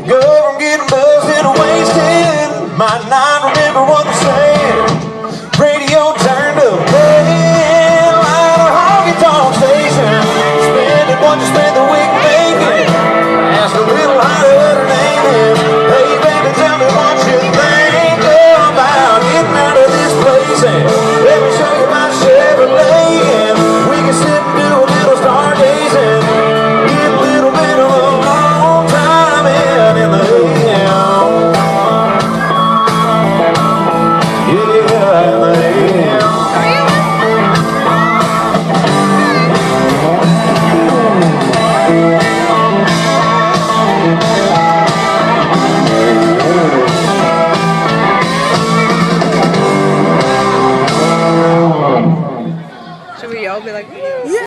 Go from getting buzzed and wasted. Might not remember what they're saying. Radio turned up, playing like a honky-tonk station. Spending what you spent the week making. Ask a little harder what her name is. Hey baby, tell me what you think about getting out of this place. And let me show you my Chevrolet. And we can sit and do a little stargazing. Get a little bit of a long time in the AM. Yeah, in the AM. Should we all be like, yeah.